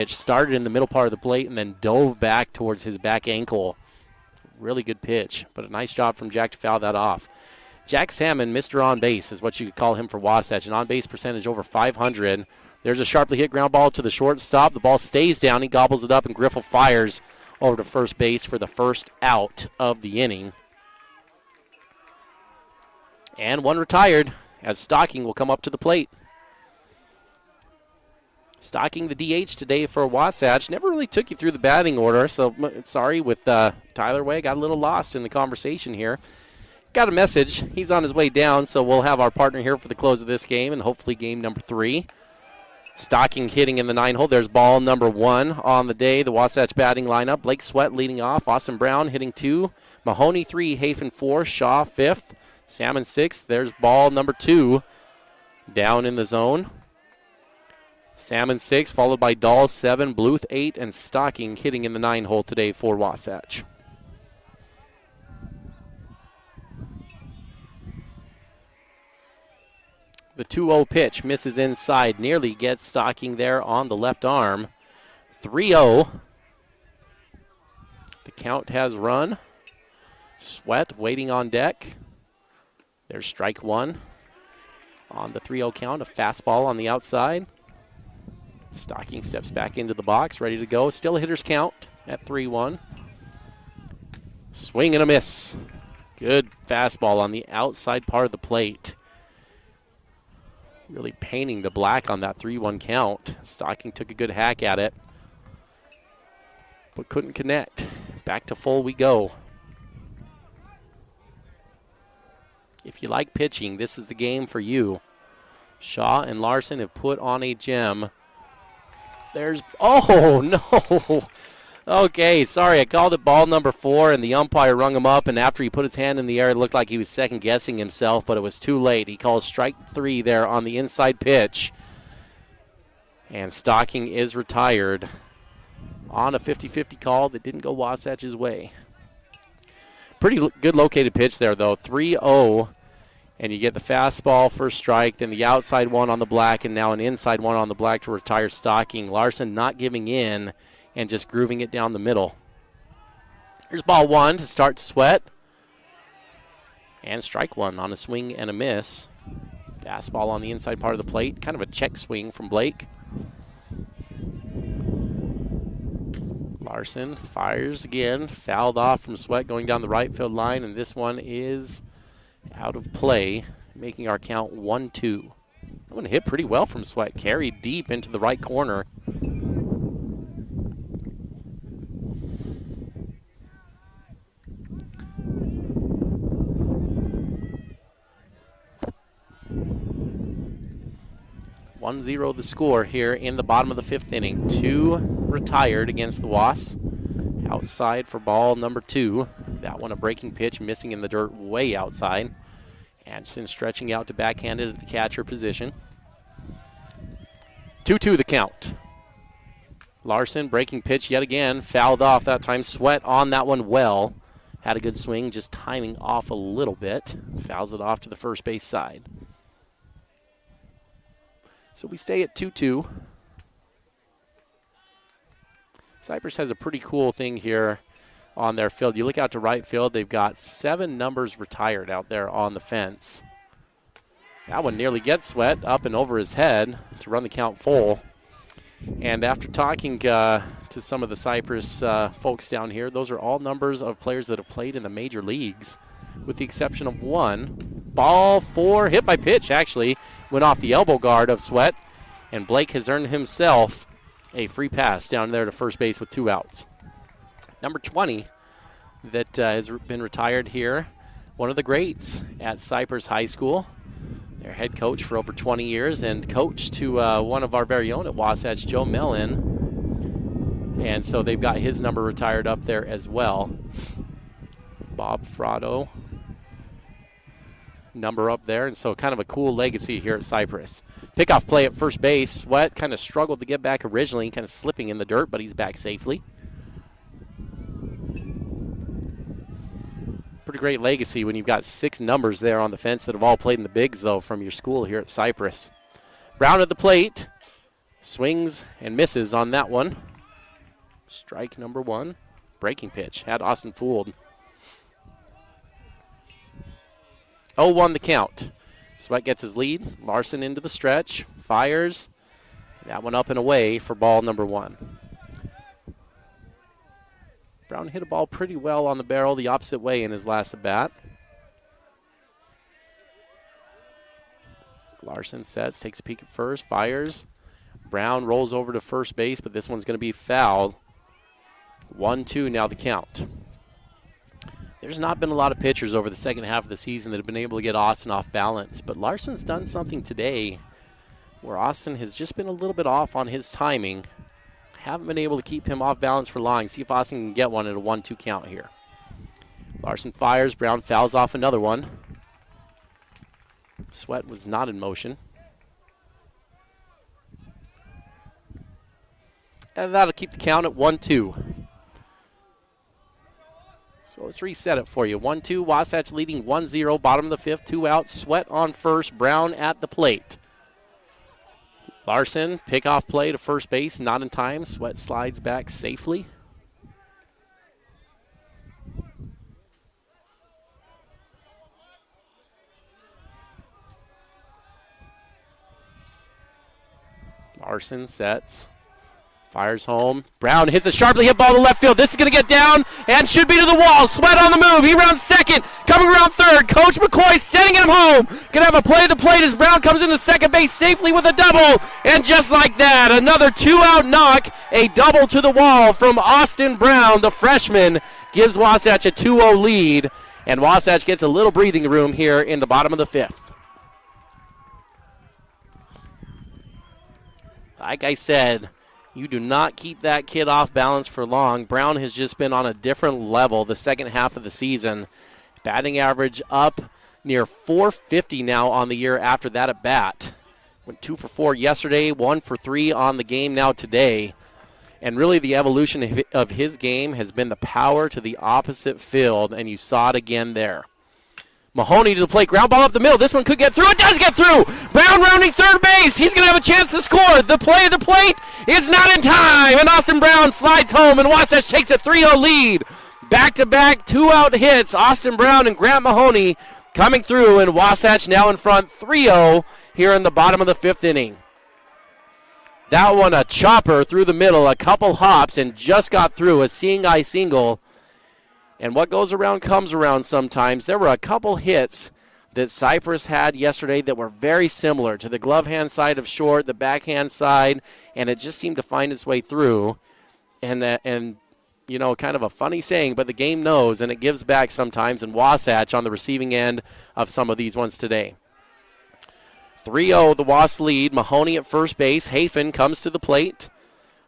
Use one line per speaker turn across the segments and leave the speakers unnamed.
It started in the middle part of the plate and then dove back towards his back ankle. Really good pitch, but a nice job from Jack to foul that off. Jack Salmon, Mr. On Base, is what you could call him for Wasatch. An on-base percentage over 500. There's a sharply hit ground ball to the shortstop. The ball stays down. He gobbles it up, and Griffel fires over to first base for the first out of the inning. And one retired as Stocking will come up to the plate. Stocking the DH today for Wasatch. Never really took you through the batting order, so sorry with Tyler Way. Got a little lost in the conversation here. Got a message. He's on his way down, so we'll have our partner here for the close of this game and hopefully game number 3. Stocking hitting in the 9-hole. There's ball number 1 on the day. The Wasatch batting lineup. Blake Sweat leading off. Austin Brown hitting 2. Mahoney 3. Hafen 4. Shaw 5th. Salmon 6th. There's ball number 2 down in the zone. Salmon 6, followed by Dahl 7, Bluth 8, and Stocking hitting in the 9-hole today for Wasatch. The 2-0 pitch misses inside, nearly gets Stocking there on the left arm. 3-0. The count has run. Sweat waiting on deck. There's strike 1 on the 3-0 count, a fastball on the outside. Stocking steps back into the box, ready to go. Still a hitter's count at 3-1. Swing and a miss. Good fastball on the outside part of the plate. Really painting the black on that 3-1 count. Stocking took a good hack at it, but couldn't connect. Back to full we go. If you like pitching, this is the game for you. Shaw and Larson have put on a gem. There's, oh, no. Okay, sorry, I called it ball number 4, and the umpire rung him up, and after he put his hand in the air, it looked like he was second-guessing himself, but it was too late. He calls strike 3 there on the inside pitch, and Stocking is retired on a 50-50 call that didn't go Wasatch's way. Pretty good located pitch there, though, 3-0. And you get the fastball first strike, then the outside one on the black, and now an inside one on the black to retire Stocking. Larson not giving in and just grooving it down the middle. Here's ball 1 to start Sweat. And strike 1 on a swing and a miss. Fastball on the inside part of the plate. Kind of a check swing from Blake. Larson fires again. Fouled off from Sweat going down the right field line, and this one is out of play, making our count 1-2. That one hit pretty well from Sweat, carried deep into the right corner. (1-0) the score here in the bottom of the 5th inning. 2 retired against the Wasps. Outside for ball number 2. That one a breaking pitch, missing in the dirt way outside. Anderson stretching out to backhand it at the catcher position. 2-2 the count. Larson breaking pitch yet again, fouled off that time. Sweat on that one well. Had a good swing, just timing off a little bit. Fouls it off to the first base side. So we stay at 2-2. Cyprus has a pretty cool thing here on their field. You look out to right field, they've got 7 numbers retired out there on the fence. That one nearly gets Sweat up and over his head to run the count full. And after talking to some of the Cyprus folks down here, those are all numbers of players that have played in the major leagues, with the exception of 1. Ball 4, hit by pitch actually, went off the elbow guard of Sweat, and Blake has earned himself a free pass down there to first base with 2 outs. Number 20 that has been retired here, one of the greats at Cyprus High School. Their head coach for over 20 years and coach to one of our very own at Wasatch, Joe Mellon. And so they've got his number retired up there as well. Bob Frotto, number up there, and so kind of a cool legacy here at Cyprus. Pickoff play at first base. Sweat kind of struggled to get back originally, kind of slipping in the dirt, but he's back safely. Pretty great legacy when you've got 6 numbers there on the fence that have all played in the bigs, though, from your school here at Cyprus. Brown at the plate. Swings and misses on that one. Strike number 1. Breaking pitch. Had Austin fooled. 0-1 the count. Sweat gets his lead. Larson into the stretch. Fires. That one up and away for ball number 1. Brown hit a ball pretty well on the barrel the opposite way in his last at bat. Larson sets, takes a peek at first, fires. Brown rolls over to first base, but this one's going to be fouled. 1-2 now the count. There's not been a lot of pitchers over the second half of the season that have been able to get Austin off balance, but Larson's done something today where Austin has just been a little bit off on his timing. Haven't been able to keep him off balance for long. See if Austin can get one at a 1-2 count here. Larson fires, Brown fouls off another one. Sweat was not in motion. And that'll keep the count at 1-2. So let's reset it for you. 1-2, Wasatch leading 1-0, bottom of the 5th, 2 out. Sweat on first, Brown at the plate. Larson, pickoff play to first base, not in time. Sweat slides back safely. Larson sets, fires home. Brown hits a sharply hit ball to left field. This is going to get down and should be to the wall. Sweat on the move. He rounds second, coming around third. Coach McCoy sending him home. Going to have a play at the plate as Brown comes into second base safely with a double. And just like that, another 2-out knock. A double to the wall from Austin Brown, the freshman, gives Wasatch a 2-0 lead. And Wasatch gets a little breathing room here in the bottom of the 5th. Like I said, you do not keep that kid off balance for long. Brown has just been on a different level the second half of the season. Batting average up near 450 now on the year after that at bat. Went 2 for 4 yesterday, 1 for 3 on the game now today. And really the evolution of his game has been the power to the opposite field, and you saw it again there. Mahoney to the plate, ground ball up the middle. This one could get through. It does get through. Brown rounding third base. He's going to have a chance to score. The play of the plate is not in time, and Austin Brown slides home, and Wasatch takes a 3-0 lead. Back-to-back 2-out hits. Austin Brown and Grant Mahoney coming through, and Wasatch now in front 3-0 here in the bottom of the 5th inning. That one a chopper through the middle, a couple hops, and just got through a seeing-eye single. And what goes around comes around sometimes. There were a couple hits that Cyprus had yesterday that were very similar to the glove hand side of short, the backhand side, and it just seemed to find its way through. And you know, kind of a funny saying, but the game knows, and it gives back sometimes, and Wasatch on the receiving end of some of these ones today. 3-0, the Wasps lead. Mahoney at first base. Hafen comes to the plate.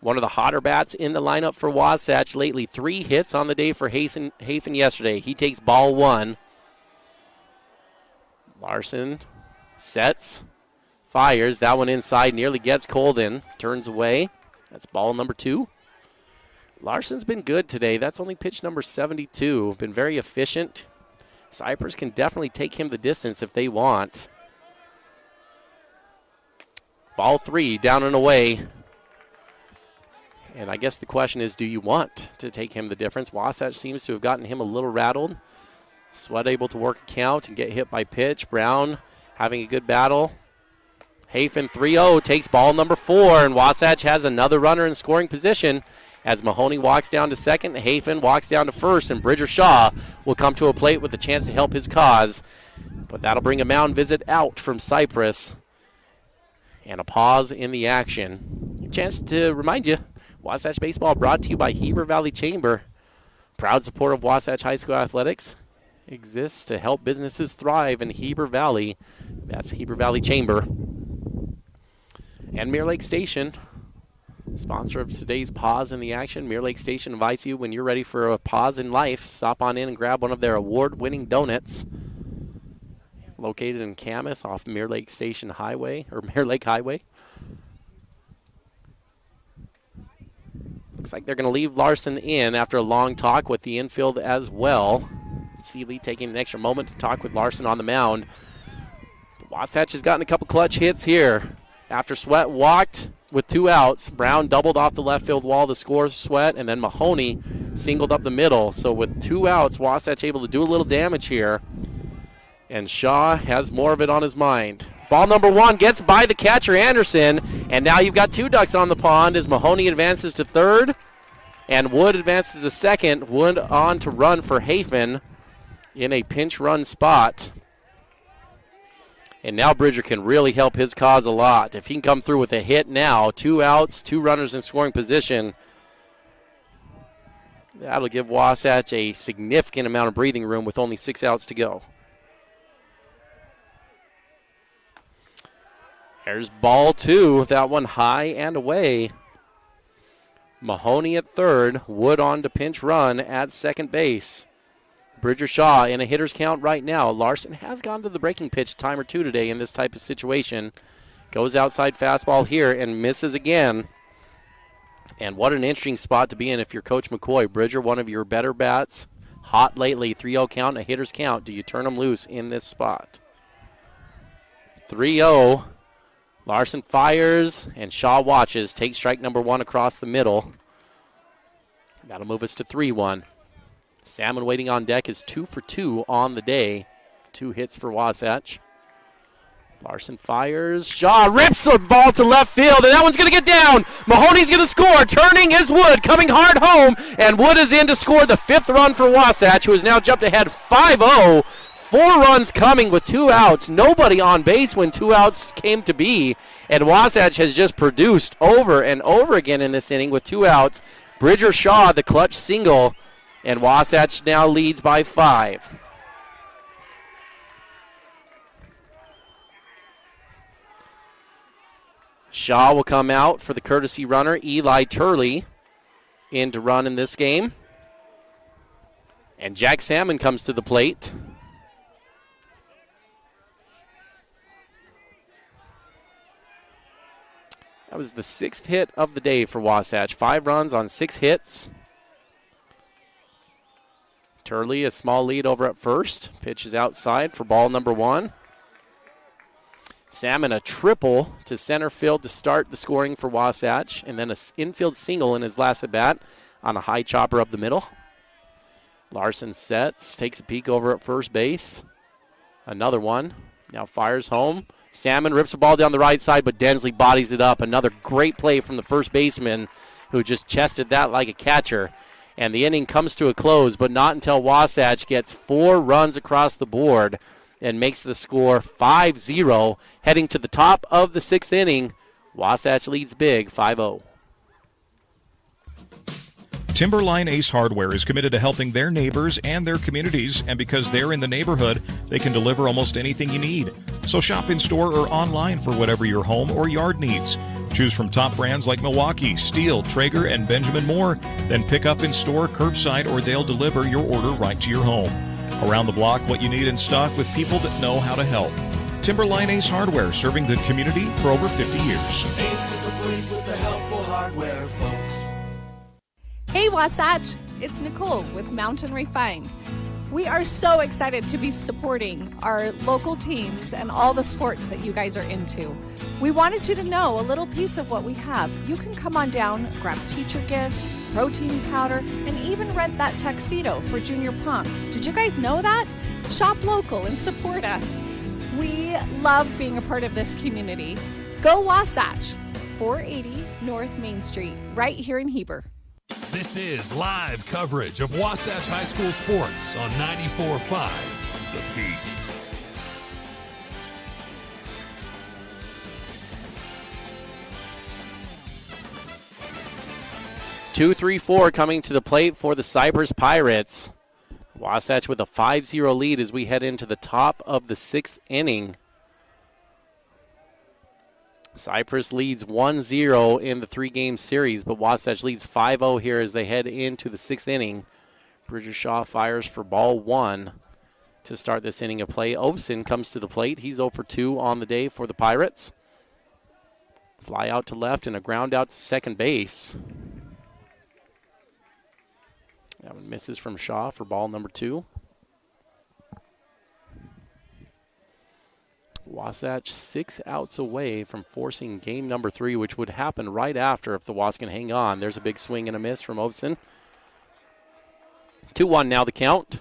One of the hotter bats in the lineup for Wasatch lately. 3 hits on the day for Hafen yesterday. He takes ball 1. Larson sets, fires. That one inside, nearly gets Colden. Turns away. That's ball number 2. Larson's been good today. That's only pitch number 72. Been very efficient. Cyprus can definitely take him the distance if they want. Ball 3, down and away. And I guess the question is, do you want to take him the difference? Wasatch seems to have gotten him a little rattled. Sweat able to work a count and get hit by pitch. Brown having a good battle. Hafen 3-0 takes ball number 4, and Wasatch has another runner in scoring position as Mahoney walks down to second. Hafen walks down to first, and Bridger Shaw will come to a plate with a chance to help his cause. But that'll bring a mound visit out from Cyprus. And a pause in the action. A chance to remind you, Wasatch Baseball brought to you by Heber Valley Chamber. Proud supporter of Wasatch High School Athletics. Exists to help businesses thrive in Heber Valley. That's Heber Valley Chamber. And Mirror Lake Station, sponsor of today's pause in the action. Mirror Lake Station invites you when you're ready for a pause in life. Stop on in and grab one of their award-winning donuts. Located in Camas off Mirror Lake Station Highway, or Mirror Lake Highway. Looks like they're going to leave Larson in after a long talk with the infield as well. Seeley taking an extra moment to talk with Larson on the mound. Wasatch has gotten a couple clutch hits here After Sweat walked with 2 outs, Brown doubled off the left field wall to score Sweat, and then Mahoney singled up the middle. So with 2 outs, Wasatch able to do a little damage here. And Shaw has more of it on his mind. Ball number 1 gets by the catcher, Anderson, and now you've got 2 ducks on the pond as Mahoney advances to third, and Wood advances to second. Wood on to run for Hafen in a pinch run spot. And now Bridger can really help his cause a lot. If he can come through with a hit now, 2 outs, 2 runners in scoring position, that'll give Wasatch a significant amount of breathing room with only 6 outs to go. There's ball 2, that one high and away. Mahoney at third, Wood on to pinch run at second base. Bridger Shaw in a hitter's count right now. Larson has gone to the breaking pitch a time or two today in this type of situation. Goes outside fastball here and misses again. And what an interesting spot to be in if you're Coach McCoy. Bridger, one of your better bats. Hot lately, 3-0 count, a hitter's count. Do you turn him loose in this spot? 3-0. Larson fires and Shaw watches. Takes strike number 1 across the middle. That'll move us to 3-1. Salmon waiting on deck is 2 for 2 on the day. 2 hits for Wasatch. Larson fires. Shaw rips the ball to left field, and that one's going to get down. Mahoney's going to score. Turning is Wood, coming hard home, and Wood is in to score the 5th run for Wasatch, who has now jumped ahead 5-0. 4 runs coming with 2 outs. Nobody on base when 2 outs came to be, and Wasatch has just produced over and over again in this inning with 2 outs. Bridger Shaw, the clutch single, and Wasatch now leads by 5. Shaw will come out for the courtesy runner, Eli Turley, in to run in this game. And Jack Salmon comes to the plate. That was the 6th hit of the day for Wasatch. 5 runs on 6 hits. Turley, a small lead over at first. Pitch is outside for ball number 1. Salmon a triple to center field to start the scoring for Wasatch, and then an infield single in his last at-bat on a high chopper up the middle. Larson sets, takes a peek over at first base. Another one. Now fires home. Salmon rips the ball down the right side, but Densley bodies it up. Another great play from the first baseman who just chested that like a catcher. And the inning comes to a close, but not until Wasatch gets 4 runs across the board and makes the score 5-0. Heading to the top of the 6th inning, Wasatch leads big 5-0.
Timberline Ace Hardware is committed to helping their neighbors and their communities, and because they're in the neighborhood, they can deliver almost anything you need. So shop in store or online for whatever your home or yard needs. Choose from top brands like Milwaukee, Stihl, Traeger, and Benjamin Moore. Then pick up in store, curbside, or they'll deliver your order right to your home. Around the block, what you need in stock with people that know how to help. Timberline Ace Hardware, serving the community for over 50 years.
Ace is the place with the helpful hardware, folks.
Hey Wasatch, it's Nicole with Mountain Refined. We are so excited to be supporting our local teams and all the sports that you guys are into. We wanted you to know a little piece of what we have. You can come on down, grab teacher gifts, protein powder, and even rent that tuxedo for junior prom. Did you guys know that? Shop local and support us. We love being a part of this community. Go Wasatch, 480 North Main Street, right here in Heber.
This is live coverage of Wasatch High School sports on 94.5 The Peak.
Two, 3-4 coming to the plate for the Cyprus Pirates. Wasatch with a 5-0 lead as we head into the top of the 6th inning. Cyprus leads 1-0 in the 3-game series, but Wasatch leads 5-0 here as they head into the 6th inning. Bridger Shaw fires for ball 1 to start this inning of play. Ovson comes to the plate. He's 0 for 2 on the day for the Pirates. Fly out to left and a ground out to second base. That one misses from Shaw for ball number 2. Wasatch 6 outs away from forcing game number 3, which would happen right after if the Wasps can hang on. There's a big swing and a miss from Ovesen. 2-1 now the count.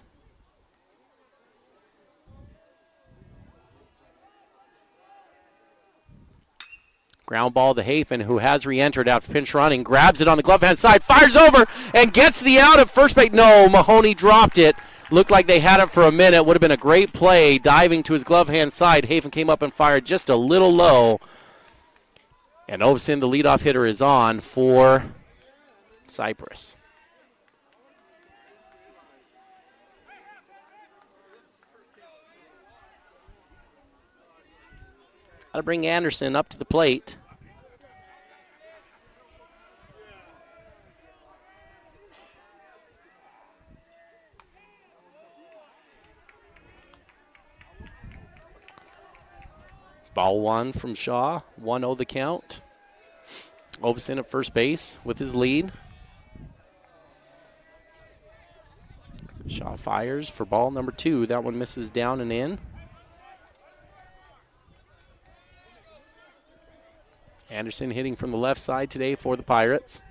Ground ball to Hafen, who has re-entered after pinch running, grabs it on the glove hand side, fires over, and gets the out at first base. No, Mahoney dropped it. Looked like they had it for a minute. Would have been a great play, diving to his glove hand side. Hafen came up and fired just a little low. And Ovesen, the leadoff hitter, is on for Cyprus. Got to bring Anderson up to the plate. Ball 1 from Shaw, 1-0 the count. Ovesen at first base with his lead. Shaw fires for ball number 2. That one misses down and in. Anderson hitting from the left side today for the Pirates.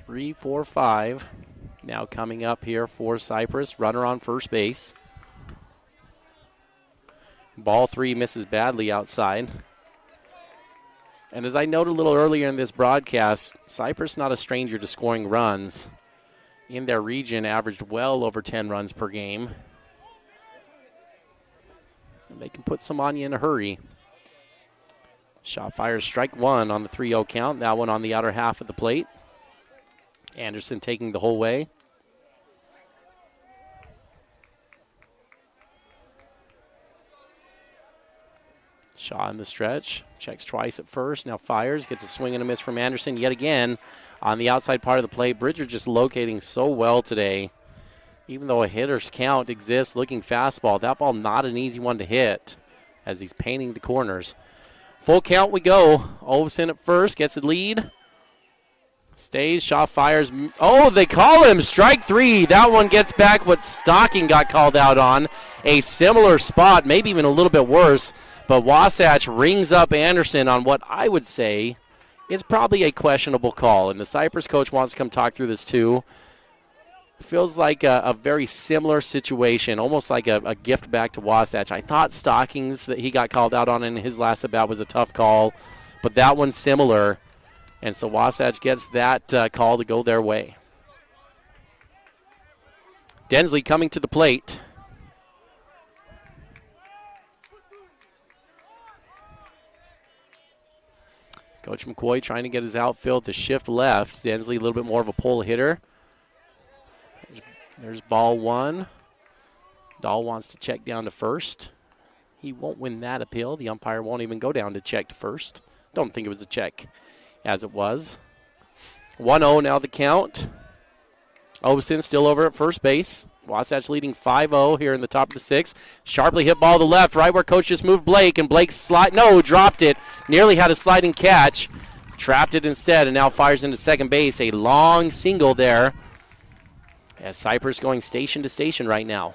3-4-5 now coming up here for Cyprus. Runner on first base. Ball 3 misses badly outside. And as I noted a little earlier in this broadcast, Cyprus not a stranger to scoring runs. In their region, averaged well over 10 runs per game. And they can put some on you in a hurry. Shaw fires strike 1 on the 3-0 count. That one on the outer half of the plate. Anderson taking the whole way. Shaw in the stretch, checks twice at first, now fires, gets a swing and a miss from Anderson yet again on the outside part of the plate. Bridger just locating so well today. Even though a hitter's count exists, looking fastball, that ball not an easy one to hit as he's painting the corners. Full count we go. Ovesen at first, gets the lead. Stays, Shaw fires. Oh, they call him strike 3. That one gets back what Stocking got called out on. A similar spot, maybe even a little bit worse. But Wasatch rings up Anderson on what I would say is probably a questionable call. And the Cyprus coach wants to come talk through this too. Feels like a very similar situation, almost like a gift back to Wasatch. I thought Stockings that he got called out on in his last at-bat was a tough call, but that one's similar. And so Wasatch gets that call to go their way. Densley coming to the plate. Coach McCoy trying to get his outfield to shift left. Densley a little bit more of a pull hitter. There's ball 1. Dahl wants to check down to first. He won't win that appeal. The umpire won't even go down to check to first. Don't think it was a check as it was. 1-0 now the count. Ovesen still over at first base. Wasatch leading 5-0 here in the top of the 6th. Sharply hit ball to left, right where coach just moved Blake, and Blake dropped it. Nearly had a sliding catch. Trapped it instead, and now fires into second base. A long single there. As Cyprus going station to station right now.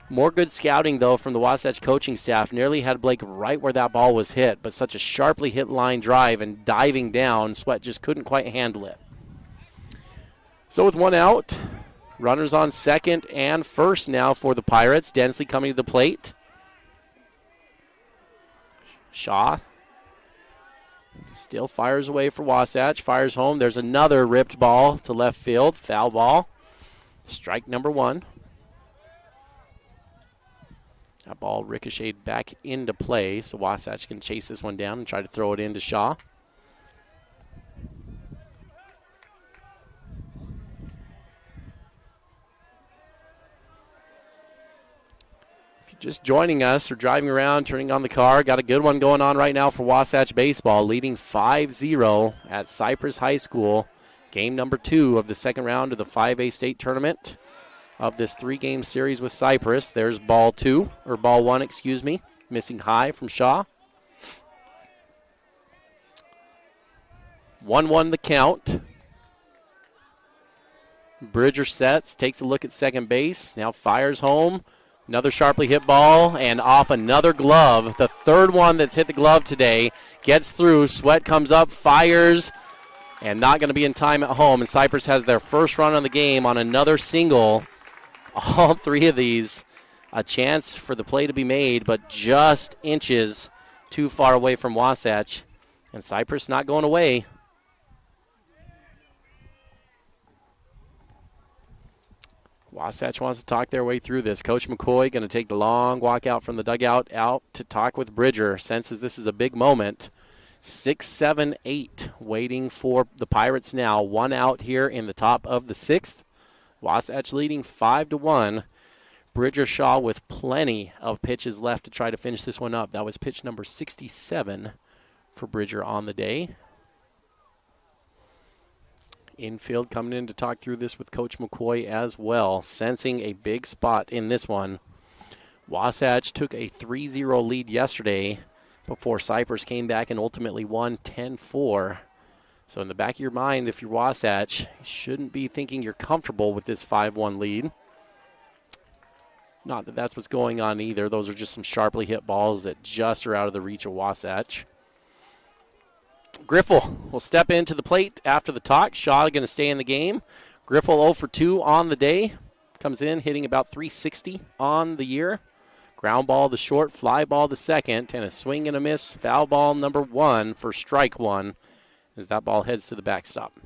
More good scouting, though, from the Wasatch coaching staff. Nearly had Blake right where that ball was hit, but such a sharply hit line drive and diving down, Sweat just couldn't quite handle it. So with 1 out, runners on second and first now for the Pirates. Densley coming to the plate. Shaw still fires away for Wasatch. Fires home. There's another ripped ball to left field. Foul ball. Strike number 1. That ball ricocheted back into play, so Wasatch can chase this one down and try to throw it into Shaw. If you're just joining us or driving around, turning on the car, got a good one going on right now for Wasatch baseball, leading 5-0 at Cyprus High School. Game number 2 of the second round of the 5A state tournament of this 3-game series with Cyprus. There's ball 1, missing high from Shaw. 1-1 the count. Bridger sets, takes a look at second base, now fires home. Another sharply hit ball and off another glove. The third one that's hit the glove today. Gets through. Sweat comes up, fires, and not going to be in time at home. And Cyprus has their first run on the game on another single. All three of these, a chance for the play to be made, but just inches too far away from Wasatch. And Cyprus not going away. Wasatch wants to talk their way through this. Coach McCoy going to take the long walk out from the dugout out to talk with Bridger. Senses this is a big moment. 6, 7, 8 waiting for the Pirates now. One out here in the top of the 6th. Wasatch leading 5-1. Bridger Shaw with plenty of pitches left to try to finish this one up. That was pitch number 67 for Bridger on the day. Infield coming in to talk through this with Coach McCoy as well, sensing a big spot in this one. Wasatch took a 3-0 lead yesterday before Cyprus came back and ultimately won 10-4. So in the back of your mind, if you're Wasatch, you shouldn't be thinking you're comfortable with this 5-1 lead. Not that that's what's going on either. Those are just some sharply hit balls that just are out of the reach of Wasatch. Griffel will step into the plate after the talk. Shaw going to stay in the game. Griffel 0 for 2 on the day. Comes in hitting about 360 on the year. Ground ball to short, fly ball to second, and a swing and a miss. Foul ball number 1 for strike 1 as that ball heads to the backstop.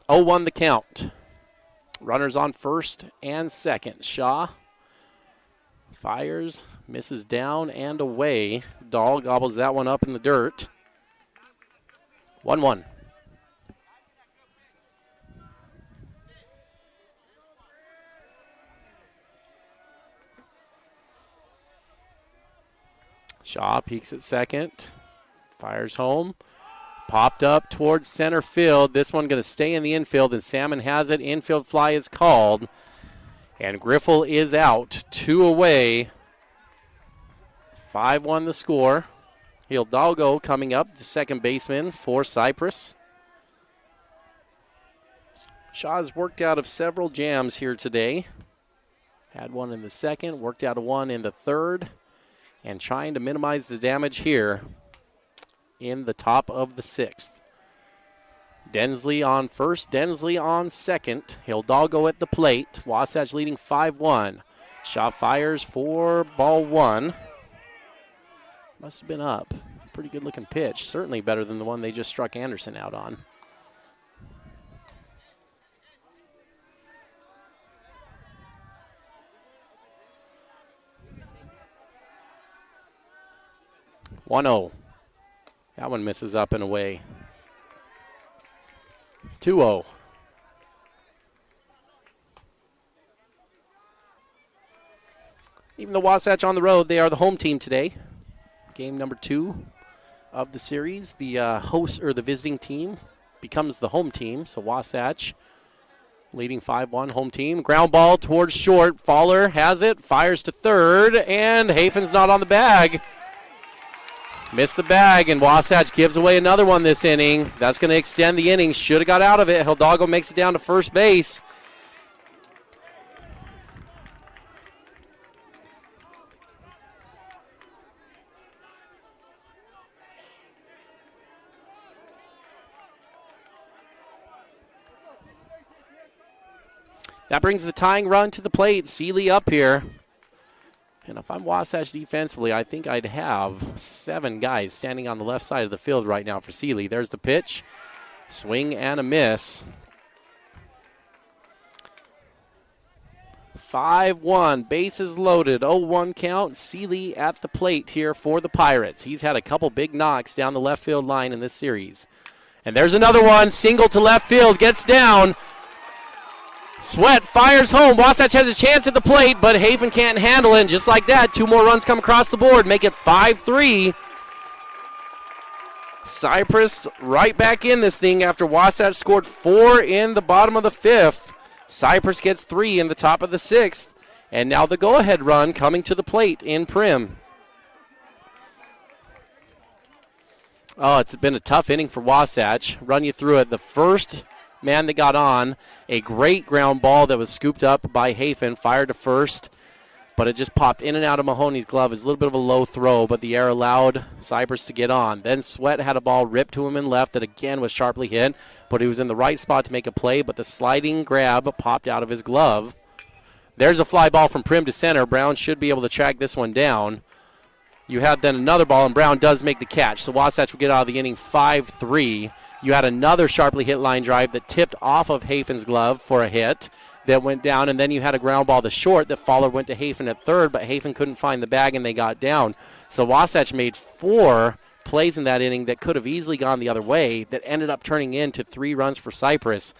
Oh, 1 the count. Runners on first and second. Shaw fires, misses down and away. Dahl gobbles that one up in the dirt. 1-1. Shaw peeks at second, fires home. Popped up towards center field. This one going to stay in the infield, and Salmon has it. Infield fly is called, and Griffel is out. 2 away. 5-1 the score. Hidalgo coming up, the second baseman for Cyprus. Shaw's worked out of several jams here today. Had one in the second, worked out of one in the third, and trying to minimize the damage here in the top of the 6th. Densley on first, Densley on second. Hidalgo at the plate. Wasatch leading 5-1. Shaw fires for ball 1. Must have been up. Pretty good looking pitch. Certainly better than the one they just struck Anderson out on. One-0. That one misses up and away. 2-0. Even though Wasatch on the road, they are the home team today. Game number 2 of the series. The host or the visiting team becomes the home team. So Wasatch leading 5-1, home team. Ground ball towards short. Faller has it, fires to third, and Hafen's not on the bag. Missed the bag, and Wasatch gives away another one this inning. That's going to extend the inning. Should have got out of it. Hidalgo makes it down to first base. That brings the tying run to the plate. Seeley up here. And if I'm Wasatch defensively, I think I'd have 7 guys standing on the left side of the field right now for Seeley. There's the pitch. Swing and a miss. 5-1, bases loaded, 0-1 count. Seeley at the plate here for the Pirates. He's had a couple big knocks down the left field line in this series. And there's another one, single to left field, gets down. Sweat fires home. Wasatch has a chance at the plate, but Hafen can't handle it. And just like that, 2 more runs come across the board, make it 5-3. Cyprus right back in this thing after Wasatch scored 4 in the bottom of the 5th. Cyprus gets 3 in the top of the 6th. And now the go-ahead run coming to the plate in Prim. Oh, it's been a tough inning for Wasatch. Run you through it. The first man that got on, a great ground ball that was scooped up by Hafen, fired to first, but it just popped in and out of Mahoney's glove. It was a little bit of a low throw, but the air allowed Cyprus to get on. Then Sweat had a ball ripped to him in left that again was sharply hit, but he was in the right spot to make a play, but the sliding grab popped out of his glove. There's a fly ball from Prim to center. Brown should be able to track this one down. You had then another ball, and Brown does make the catch. So Wasatch will get out of the inning 5-3. You had another sharply hit line drive that tipped off of Hafen's glove for a hit that went down, and then you had a ground ball to short that followed went to Hafen at third, but Hafen couldn't find the bag, and they got down. So Wasatch made 4 plays in that inning that could have easily gone the other way that ended up turning into 3 runs for Cyprus.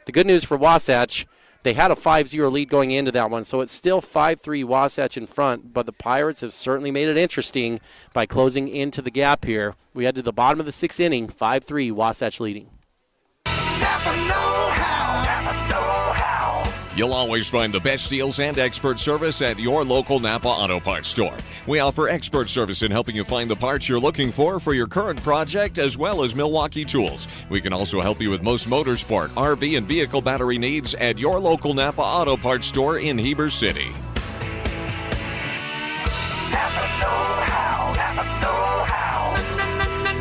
The good news for Wasatch, they had a 5-0 lead going into that one, so it's still 5-3 Wasatch in front, but the Pirates have certainly made it interesting by closing into the gap here. We head to the bottom of the 6th inning, 5-3 Wasatch leading.
You'll always find the best deals and expert service at your local Napa Auto Parts store. We offer expert service in helping you find the parts you're looking for your current project, as well as Milwaukee tools. We can also help you with most motorsport, RV, and vehicle battery needs at your local Napa Auto Parts store in Heber City.
Napa know-how, Napa know-how,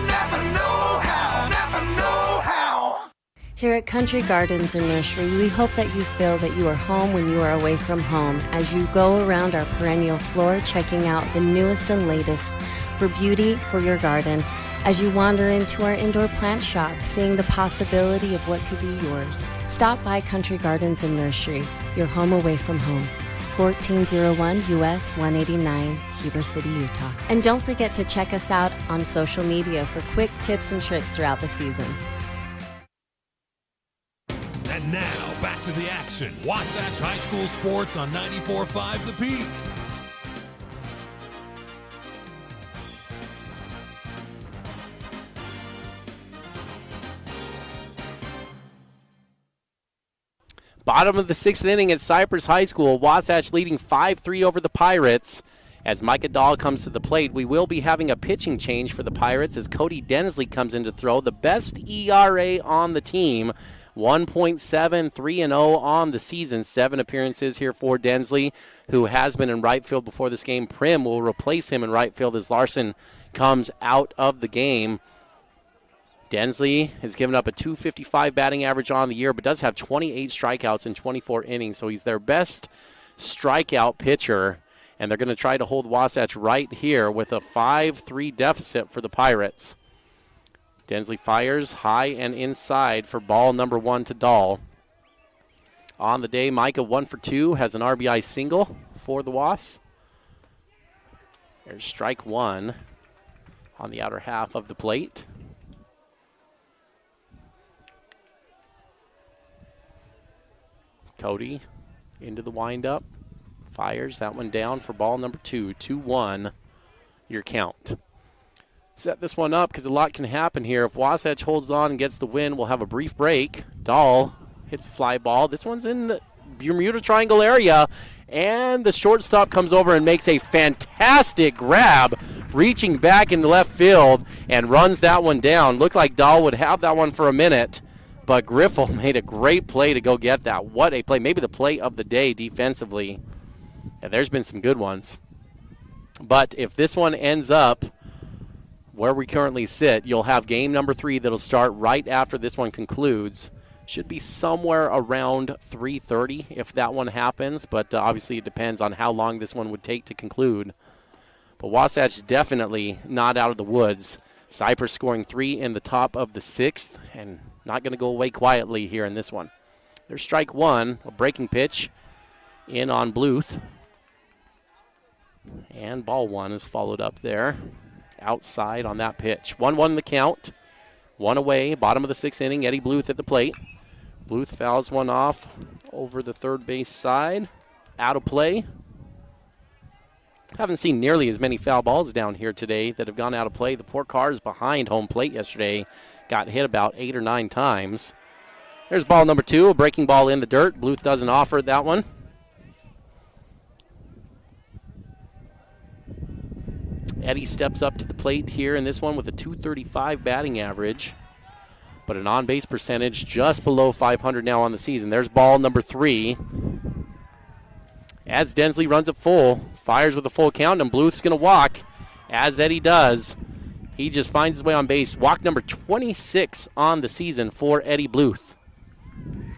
Napa know-how, Napa know-how.
Here at Country Gardens and Nursery, we hope that you feel that you are home when you are away from home as you go around our perennial floor checking out the newest and latest for beauty for your garden, as you wander into our indoor plant shop, seeing the possibility of what could be yours. Stop by Country Gardens and Nursery, your home away from home. 1401 US 189, Heber City, Utah. And don't forget to check us out on social media for quick tips and tricks throughout the season.
And now, back to the action. Wasatch High School Sports on 94.5 The Peak.
Bottom of the 6th inning at Cyprus High School. Wasatch leading 5-3 over the Pirates. As Micah Dahl comes to the plate, we will be having a pitching change for the Pirates as Cody Densley comes in to throw. The best ERA on the team, 1.7, 3-0 on the season. 7 appearances here for Densley, who has been in right field before this game. Prim will replace him in right field as Larson comes out of the game. Densley has given up a .255 batting average on the year, but does have 28 strikeouts in 24 innings, so he's their best strikeout pitcher, and they're going to try to hold Wasatch right here with a 5-3 deficit for the Pirates. Densley fires high and inside for ball number 1 to Dahl. On the day, Micah 1 for 2, has an RBI single for the Wasps. There's strike 1 on the outer half of the plate. Cody into the windup, fires that one down for ball number 2, 2-1, your count. Set this one up because a lot can happen here. If Wasatch holds on and gets the win, we'll have a brief break. Dahl hits a fly ball. This one's in the Bermuda Triangle area, and the shortstop comes over and makes a fantastic grab, reaching back into left field and runs that one down. Looked like Dahl would have that one for a minute, but Griffel made a great play to go get that. What a play. Maybe the play of the day defensively. And there's been some good ones. But if this one ends up where we currently sit, you'll have game number 3 that'll start right after this one concludes. Should be somewhere around 3:30 if that one happens, but obviously it depends on how long this one would take to conclude. But Wasatch definitely not out of the woods. Cyprus scoring 3 in the top of the 6th, and not going to go away quietly here in this one. There's strike 1, a breaking pitch in on Bluth. And ball 1 is followed up there. Outside on that pitch. 1-1 the count. 1 away, bottom of the 6th inning. Eddie Bluth at the plate. Bluth fouls one off over the third base side. Out of play. Haven't seen nearly as many foul balls down here today that have gone out of play. The poor cars behind home plate yesterday got hit about 8 or 9 times. There's ball number 2, a breaking ball in the dirt. Bluth doesn't offer that one. Eddie steps up to the plate here in this one with a .235 batting average, but an on-base percentage just below 500 now on the season. There's ball number 3. As Densley runs it full, fires with a full count, and Bluth's going to walk, as Eddie does. He just finds his way on base. Walk number 26 on the season for Eddie Bluth.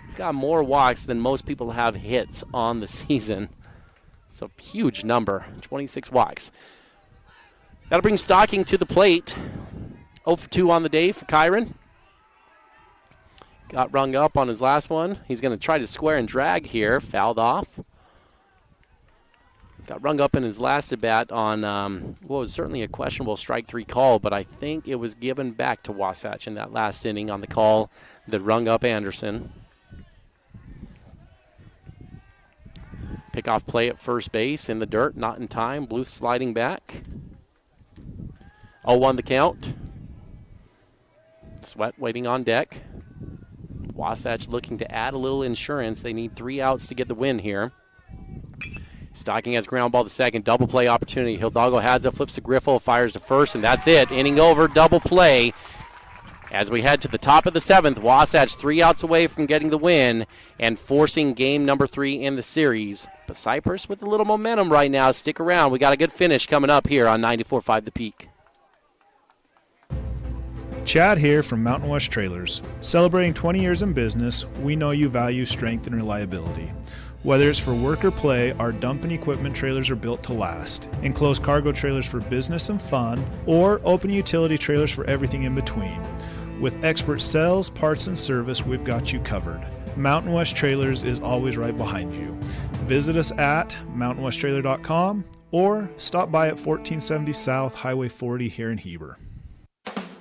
He's got more walks than most people have hits on the season. It's a huge number, 26 walks. That'll bring Stocking to the plate. 0 for 2 on the day for Kyron. Got rung up on his last one. He's going to try to square and drag here. Fouled off. Got rung up in his last at bat on what was certainly a questionable strike 3 call, but I think it was given back to Wasatch in that last inning on the call that rung up Anderson. Pickoff play at first base in the dirt, not in time. Bluth sliding back. 0-1 the count. Sweat waiting on deck. Wasatch looking to add a little insurance. They need 3 outs to get the win here. Stocking has ground ball to second. Double play opportunity. Hidalgo has it, flips to Griffo, fires to first, and that's it. Inning over, double play. As we head to the top of the 7th, Wasatch 3 outs away from getting the win and forcing game number 3 in the series. But Cyprus with a little momentum right now. Stick around. We got a good finish coming up here on 94.5 The Peak.
Chad here from Mountain West Trailers. Celebrating 20 years in business, we know you value strength and reliability. Whether it's for work or play, our dump and equipment trailers are built to last. Enclosed cargo trailers for business and fun, or open utility trailers for everything in between. With expert sales, parts, and service, we've got you covered. Mountain West Trailers is always right behind you. Visit us at mountainwesttrailer.com or stop by at 1470 South Highway 40 here in Heber.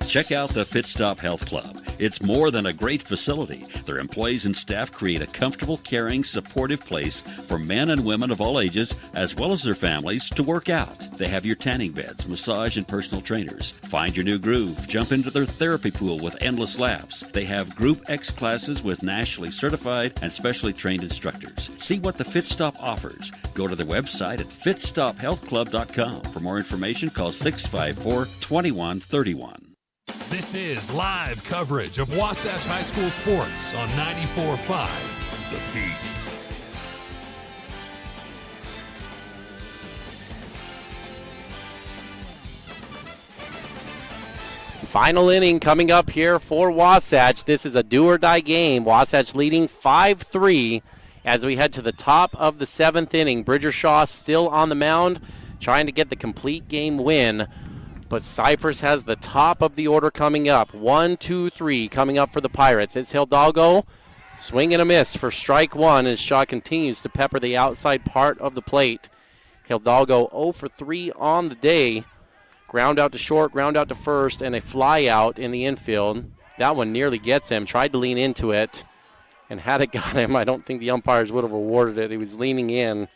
Check out the Fit Stop Health Club. It's more than a great facility. Their employees and staff create a comfortable, caring, supportive place for men and women of all ages, as well as their families, to work out. They have your tanning beds, massage, and personal trainers. Find your new groove. Jump into their therapy pool with endless laps. They have Group X classes with nationally certified and specially trained instructors. See what the Fit Stop offers. Go to their website at fitstophealthclub.com. For more information, call 654-2131.
This is live coverage of Wasatch High School sports on 94.5 The Peak.
Final inning coming up here for Wasatch. This is a do-or-die game. Wasatch leading 5-3 as we head to the top of the 7th inning. Bridger Shaw still on the mound, trying to get the complete game win. But Cyprus has the top of the order coming up. 1, 2, 3 coming up for the Pirates. It's Hidalgo. Swing and a miss for strike 1 as Shaw continues to pepper the outside part of the plate. Hidalgo 0 for 3 on the day. Ground out to short, ground out to first, and a fly out in the infield. That one nearly gets him. Tried to lean into it. And had it got him, I don't think the umpires would have awarded it. He was leaning in.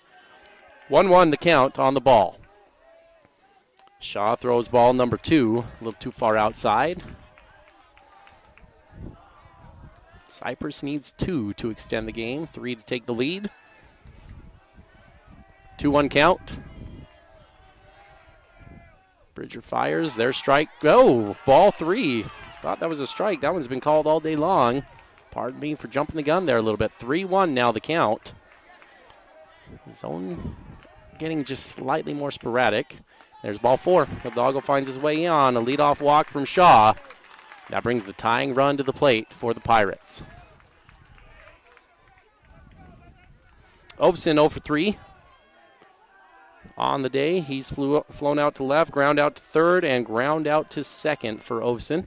1-1 the count on the ball. Shaw throws ball number 2, a little too far outside. Cyprus needs 2 to extend the game, 3 to take the lead. 2-1 count. Bridger fires, there's strike. Oh, ball 3. Thought that was a strike. That one's been called all day long. Pardon me for jumping the gun there a little bit. 3-1 now the count. Zone getting just slightly more sporadic. There's ball 4. Hidalgo finds his way on. A leadoff walk from Shaw. That brings the tying run to the plate for the Pirates. Ovson 0 for 3. On the day, he's flown out to left, ground out to third, and ground out to second for Ovson.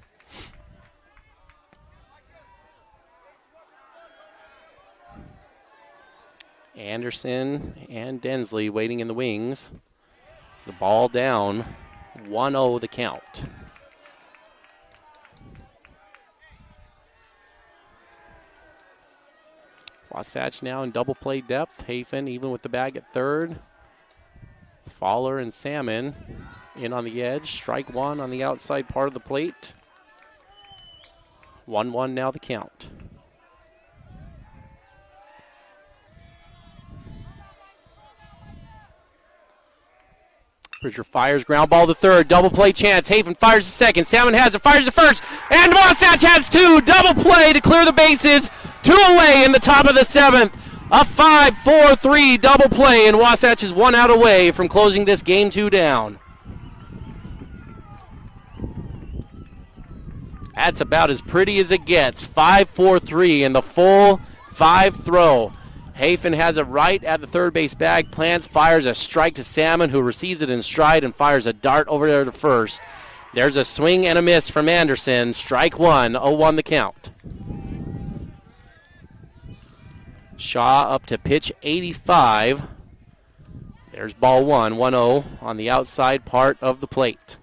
Anderson and Densley waiting in the wings. The ball down, 1-0 the count. Wasatch now in double play depth. Hafen even with the bag at third. Fowler and Salmon in on the edge. Strike 1 on the outside part of the plate. 1-1 now the count. Bridger fires, ground ball to third, double play chance. Haven fires the second, Salmon has it, fires the first, and Wasatch has two. Double play to clear the bases. 2 away in the top of the 7th. A 5-4-3 double play, and Wasatch is 1 out away from closing this game 2 down. That's about as pretty as it gets. 5-4-3 in the full 5 throw. Hafen has it right at the third base bag, plants, fires a strike to Salmon, who receives it in stride and fires a dart over there to first. There's a swing and a miss from Anderson. Strike 1, 0-1 the count. Shaw up to pitch 85. There's ball 1, 1-0 on the outside part of the plate.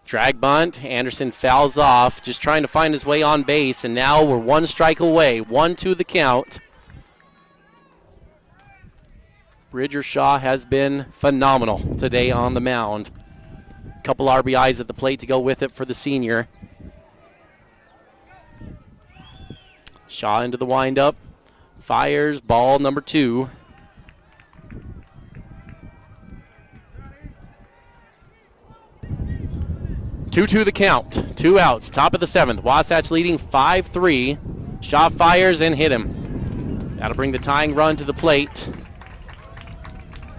Drag bunt, Anderson fouls off, just trying to find his way on base, and now we're 1 strike away, 1-2 the count. Bridger Shaw has been phenomenal today on the mound. Couple RBIs at the plate to go with it for the senior. Shaw into the windup, fires ball number 2. Two the count. 2 outs. Top of the 7th. Wasatch leading 5-3. Shaw fires and hit him. That'll bring the tying run to the plate.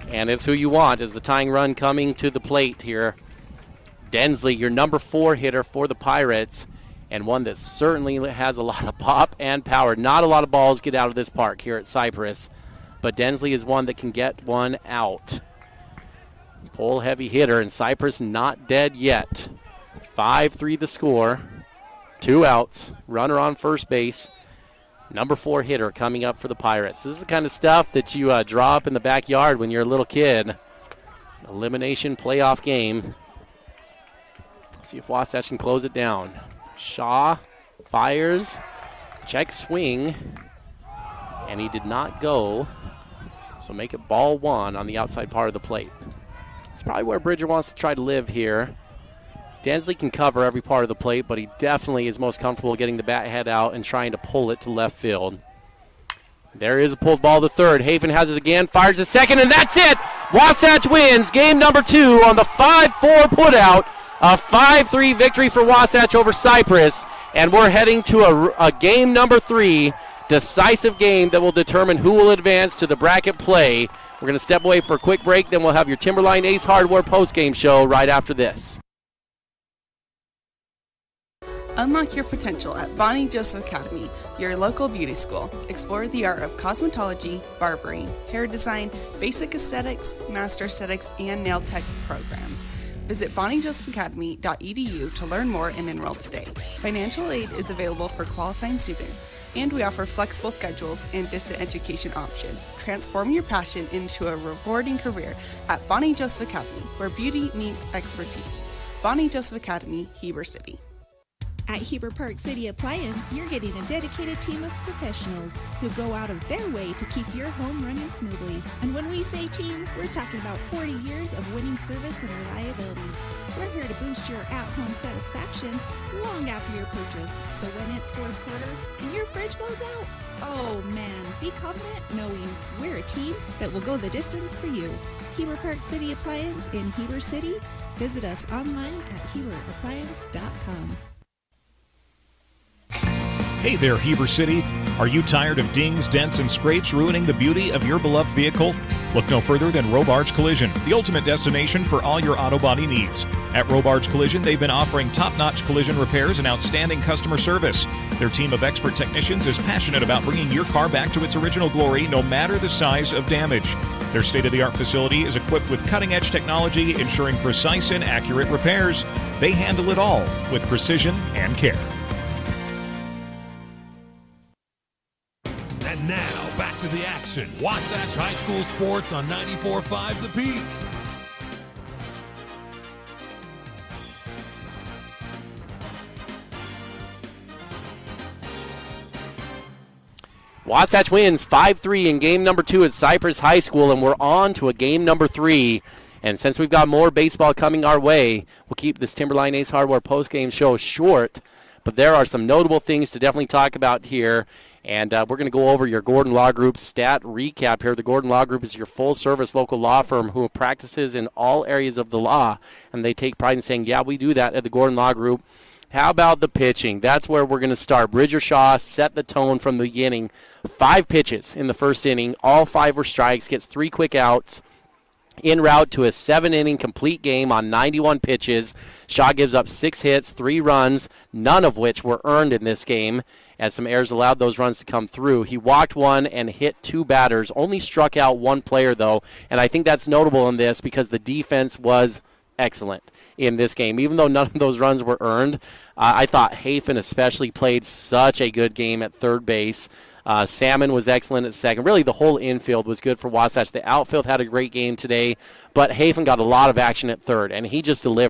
And it's who you want as the tying run coming to the plate here. Densley, your number 4 hitter for the Pirates, and one that certainly has a lot of pop and power. Not a lot of balls get out of this park here at Cyprus, but Densley is one that can get one out. Pole heavy hitter, and Cyprus not dead yet. 5-3 the score. 2 outs. Runner on first base. Number 4 hitter coming up for the Pirates. This is the kind of stuff that you draw up in the backyard when you're a little kid. Elimination playoff game. See if Wasatch can close it down. Shaw fires. Check swing. And he did not go. So make it ball 1 on the outside part of the plate. It's probably where Bridger wants to try to live here. Densley can cover every part of the plate, but he definitely is most comfortable getting the bat head out and trying to pull it to left field. There is a pulled ball to third. Haven has it again, fires a second, and that's it! Wasatch wins game number 2 on the 5-4 putout. A 5-3 victory for Wasatch over Cyprus, and we're heading to a game number 3, decisive game that will determine who will advance to the bracket play. We're going to step away for a quick break, then we'll have your Timberline Ace Hardware postgame show right after this.
Unlock your potential at Bonnie Joseph Academy, your local beauty school. Explore the art of cosmetology, barbering, hair design, basic aesthetics, master aesthetics, and nail tech programs. Visit bonniejosephacademy.edu to learn more and enroll today. Financial aid is available for qualifying students, and we offer flexible schedules and distant education options. Transform your passion into a rewarding career at Bonnie Joseph Academy, where beauty meets expertise. Bonnie Joseph Academy, Heber City.
At Heber Park City Appliance, you're getting a dedicated team of professionals who go out of their way to keep your home running smoothly. And when we say team, we're talking about 40 years of winning service and reliability. We're here to boost your at-home satisfaction long after your purchase. So when it's fourth quarter and your fridge goes out, oh man, be confident knowing we're a team that will go the distance for you. Heber Park City Appliance in Heber City. Visit us online at HeberAppliance.com.
Hey there, Heber City. Are you tired of dings, dents, and scrapes ruining the beauty of your beloved vehicle? Look no further than Robards Collision, the ultimate destination for all your auto body needs. At Robards Collision, they've been offering top-notch collision repairs and outstanding customer service. Their team of expert technicians is passionate about bringing your car back to its original glory, no matter the size of damage. Their state-of-the-art facility is equipped with cutting-edge technology, ensuring precise and accurate repairs. They handle it all with precision and care.
And now, back to the action. Wasatch High School Sports on 94.5 The Peak.
Wasatch wins 5-3 in game number 2 at Cyprus High School, and we're on to a game number 3. And since we've got more baseball coming our way, we'll keep this Timberline Ace Hardware postgame show short. But there are some notable things to definitely talk about here. And we're going to go over your Gordon Law Group stat recap here. The Gordon Law Group is your full-service local law firm who practices in all areas of the law, and they take pride in saying, yeah, we do that at the Gordon Law Group. How about the pitching? That's where we're going to start. Bridger Shaw set the tone from the beginning. 5 pitches in the first inning. All 5 were strikes, gets 3 quick outs. En route to a 7-inning complete game on 91 pitches. Shaw gives up 6 hits, 3 runs, none of which were earned in this game, as some errors allowed those runs to come through. He walked 1 and hit 2 batters, only struck out 1 player, though, and I think that's notable in this because the defense was excellent in this game. Even though none of those runs were earned, I thought Hafen especially played such a good game at third base. Salmon was excellent at second. Really, the whole infield was good for Wasatch. The outfield had a great game today, but Hafen got a lot of action at third, and he just delivered.